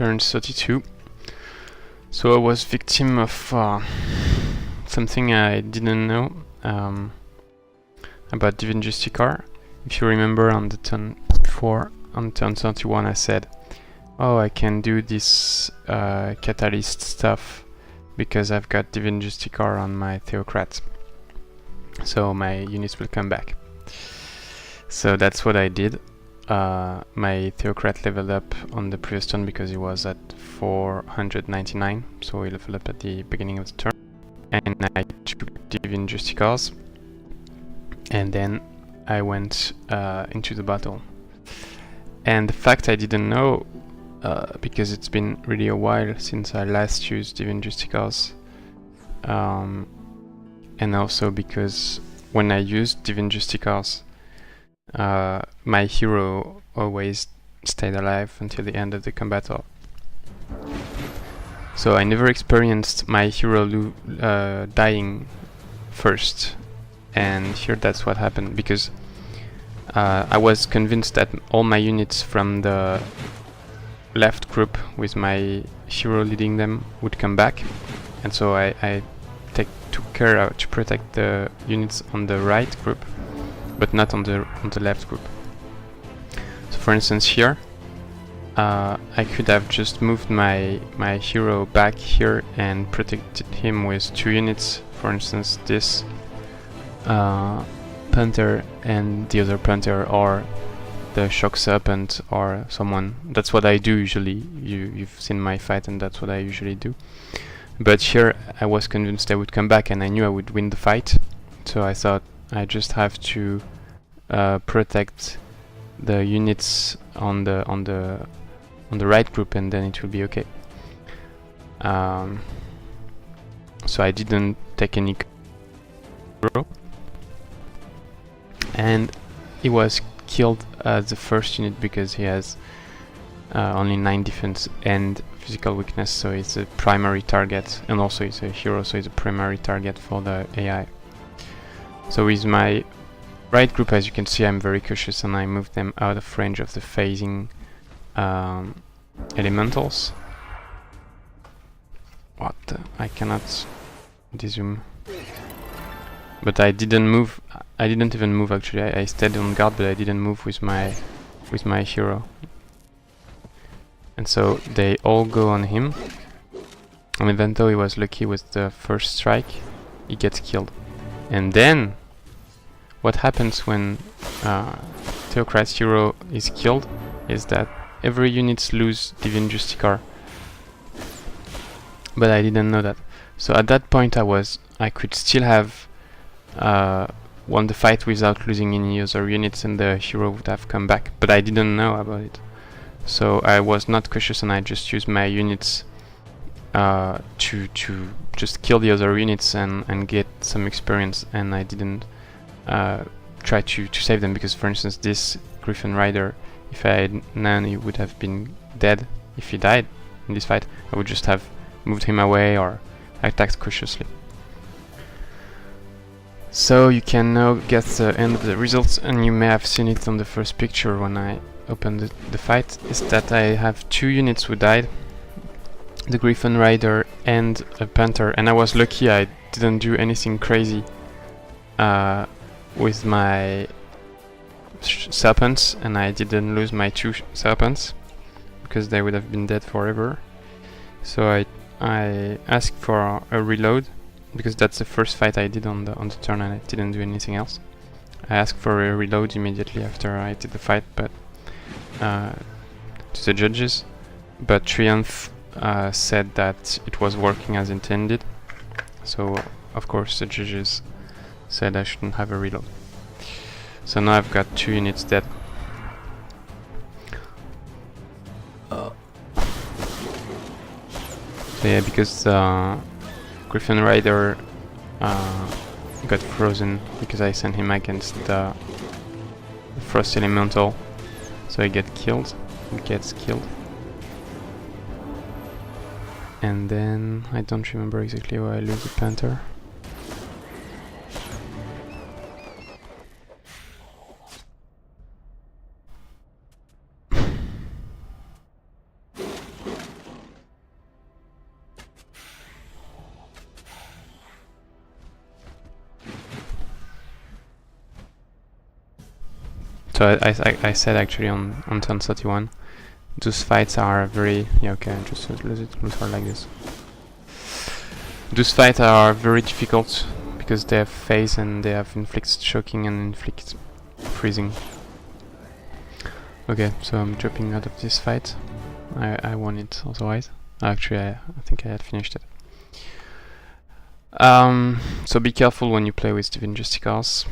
turn 32. So I was victim of something I didn't know about Divine Justicars. If you remember, on the turn before, on turn 31, I said, oh, I can do this catalyst stuff because I've got Divine Justicars on my Theocrat, so my units will come back. So that's what I did. My Theocrat leveled up on the previous turn because he was at 499, so he leveled up at the beginning of the turn. And I took Divine Justicars, and then I went into the battle. And the fact I didn't know, because it's been really a while since I last used Divine Justicars, and also because when I used Divine Justicars, my hero always stayed alive until the end of the combat. So I never experienced my hero dying first, and here that's what happened, because I was convinced that all my units from the left group with my hero leading them would come back, and so I took care to protect the units on the right group, but not on the left group. So for instance here, I could have just moved my hero back here and protected him with 2 units, for instance this Panther and the other Panther, or the Shock Serpent, or someone. That's what I do usually. You've seen my fight, and that's what I usually do. But here I was convinced I would come back, and I knew I would win the fight, so I thought I just have to protect the units on the right group, and then it will be okay. So I didn't take any hero, and he was killed as the first unit because he has only 9 defense and physical weakness, so it's a primary target, and also he's a hero, so he's a primary target for the AI. So with my right group, as you can see, I'm very cautious, and I moved them out of range of the phasing elementals. What? I cannot dezoom. But I didn't move. I didn't even move actually. I stayed on guard, but I didn't move with my hero. And so they all go on him. And even though he was lucky with the first strike, he gets killed. And then what happens when Theocrat's hero is killed is that every unit lose Divine Justicars. But I didn't know that. So at that point I could still have won the fight without losing any other units, and the hero would have come back. But I didn't know about it. So I was not cautious, and I just used my units to just kill the other units and get some experience, and I didn't try to save them, because for instance this Gryphon Rider, if I had known he would have been dead if he died in this fight, I would just have moved him away or attacked cautiously. So you can now get the end of the results, and you may have seen it on the first picture when I opened the fight, is that I have 2 units who died, the Gryphon Rider and a Panther, and I was lucky I didn't do anything crazy with my serpents, and I didn't lose my 2 serpents because they would have been dead forever. So I asked for a reload, because that's the first fight I did on the turn, and I didn't do anything else. I asked for a reload immediately after I did the fight, but to the judges, but Triumph said that it was working as intended, so of course the judges said I shouldn't have a reload. So now I've got 2 units dead. So yeah, because Gryphon Rider got frozen because I sent him against the Frost Elemental, so he gets killed. And then I don't remember exactly why I lose the Panther. So I said actually on turn 31, those fights are very... Yeah, okay, just lose her like this. Those fights are very difficult because they have phase and they have inflict shocking and inflict freezing. Okay, so I'm dropping out of this fight. I won it otherwise. Actually, I think I had finished it. So be careful when you play with Divine Justicars.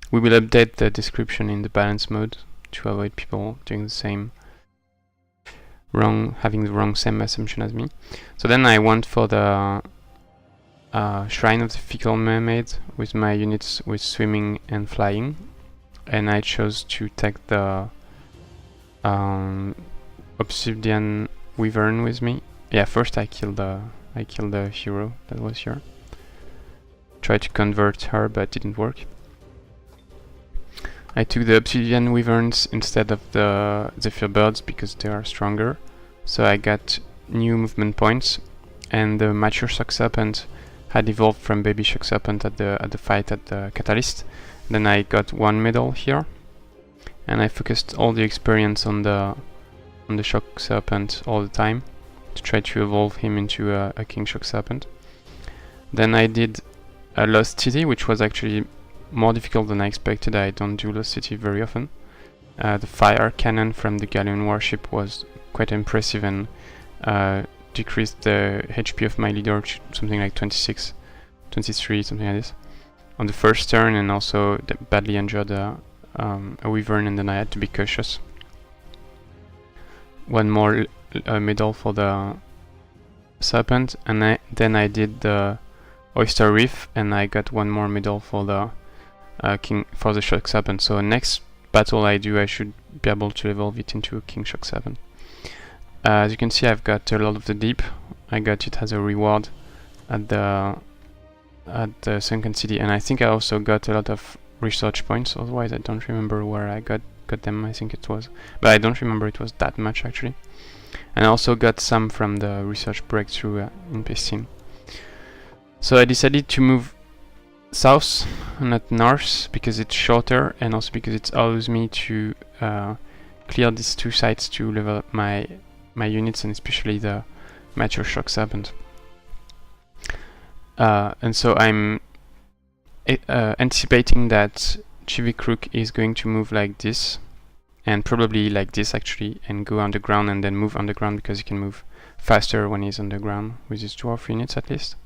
We will update the description in the balance mode to avoid people doing the same having the wrong same assumption as me. So then I went for the Shrine of the Fickle Mermaid with my units with swimming and flying, and I chose to take the Obsidian Wyvern with me. Yeah, first I killed the hero that was here. Tried to convert her, but didn't work. I took the Obsidian Wyverns instead of the Zephyr Birds because they are stronger. So I got new movement points, and the mature Shock Serpent had evolved from baby Shock Serpent at the fight at the Catalyst. Then I got 1 medal here, and I focused all the experience on the Shock Serpent all the time to try to evolve him into a King Shock Serpent. Then I did a Lost City, which was actually more difficult than I expected. I don't do Lost City very often. The fire cannon from the Galleon warship was quite impressive and decreased the HP of my leader to something like 26, 23, something like this on the first turn, and also badly injured a Wyvern, and then I had to be cautious. One more medal for the Serpent, and then I did the Oyster Reef, and I got 1 more medal for the Shock Serpent. So next battle I do, I should be able to evolve it into a King Shock Serpent. As you can see, I've got a lot of the deep. I got it as a reward at the Sunken City, and I think I also got a lot of research points. Otherwise, I don't remember where I got them. I think it was, but I don't remember it was that much actually. And I also got some from the research breakthrough in Pestine. So I decided to move south, not north, because it's shorter, and also because it allows me to clear these 2 sites to level up my units, and especially the mature Shock Serpent. And so I'm anticipating that chiveicrook is going to move like this, and probably like this actually, and go underground and then move underground, because he can move faster when he's underground with his dwarf units at least.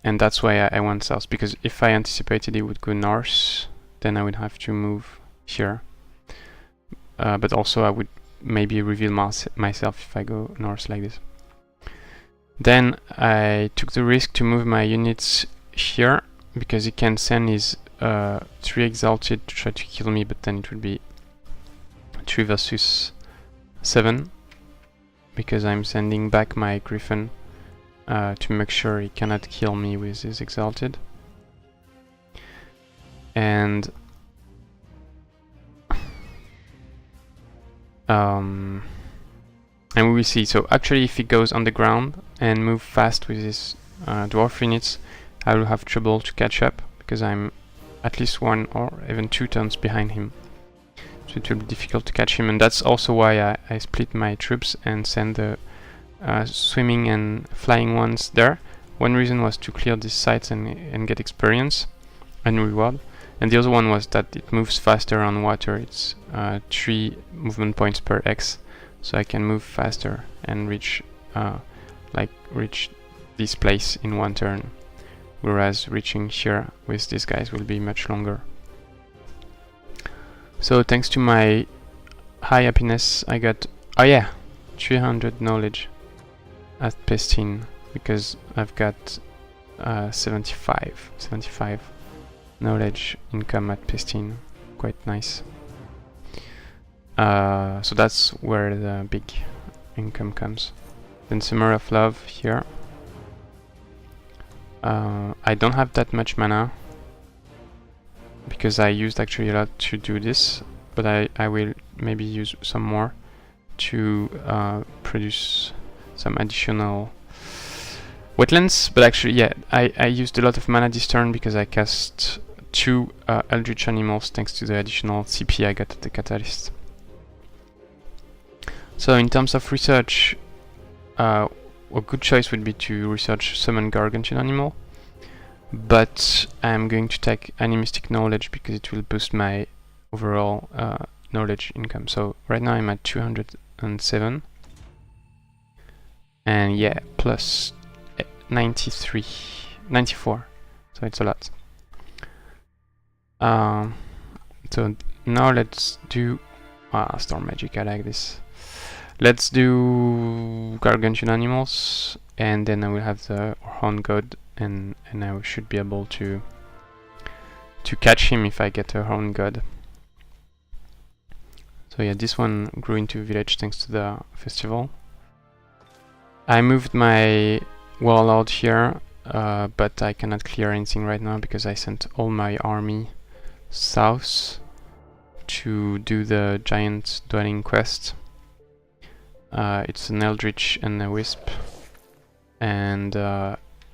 And that's why I went south, because if I anticipated he would go north, then I would have to move here. But also I would maybe reveal myself if I go north like this. Then I took the risk to move my units here, because he can send his 3 Exalted to try to kill me, but then it would be 3 versus 7, because I'm sending back my Gryphon to make sure he cannot kill me with his Exalted. And we will see. So actually, if he goes underground and move fast with his dwarf units, I will have trouble to catch up, because I'm at least 1 or even 2 turns behind him. So it will be difficult to catch him, and that's also why I split my troops and send the swimming and flying ones there. One reason was to clear these sites and get experience and reward, and the other one was that it moves faster on water. It's 3 movement points per X, so I can move faster and reach this place in 1 turn, whereas reaching here with these guys will be much longer. So thanks to my high happiness, I got 300 knowledge at Pestine, because I've got 75 knowledge income at Pestine. Quite nice. So that's where the big income comes. Then Summer of Love here. I don't have that much mana, because I used actually a lot to do this, but I will maybe use some more to produce some additional wetlands. But actually, yeah, I used a lot of mana this turn because I cast 2 Eldritch animals thanks to the additional CP I got at the Catalyst. So in terms of research, a good choice would be to research Summon Gargantuan Animal, but I'm going to take Animistic Knowledge because it will boost my overall knowledge income. So right now I'm at 207, and yeah, plus 94, so it's a lot. So now let's do Storm Magic, I like this. Let's do Gargantuan Animals, and then I will have the Horn God, and I should be able to catch him if I get a Horn God. So yeah, this one grew into village thanks to the festival. I moved my Warlord here, but I cannot clear anything right now because I sent all my army south to do the giant dwelling quest. It's an Eldritch and a Wisp, and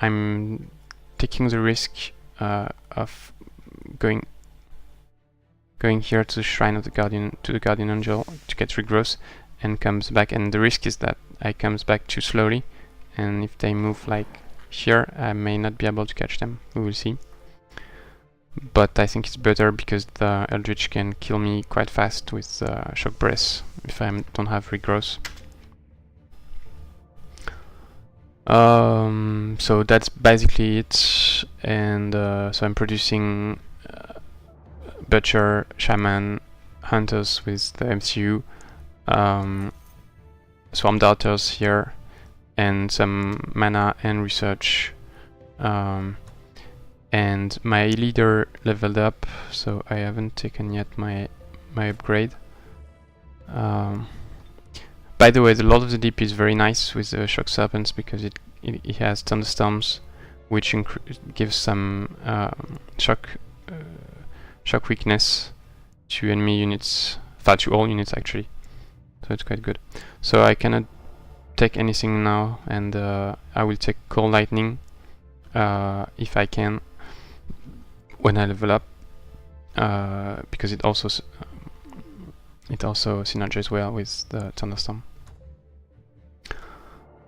I'm taking the risk of going here to the Shrine of the Guardian, to the Guardian Angel, to get regrowth, and comes back. And the risk is that I comes back too slowly, and if they move like here, I may not be able to catch them. We will see. But I think it's better because the Eldritch can kill me quite fast with Shock Breath if I don't have regrowth. So that's basically it, and so I'm producing Butcher, Shaman, Hunters with the MCU, Swarm Darters here, and some mana and research. And my leader leveled up, so I haven't taken yet my upgrade. By the way, the Lord of the Deep is very nice with the Shock Serpents because it has Thunderstorms, which gives some shock weakness to enemy units, to all units actually. So it's quite good. So I cannot take anything now, and I will take Cold Lightning if I can when I level up, because it also synergizes well with the Thunderstorm.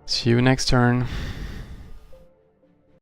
See you next turn.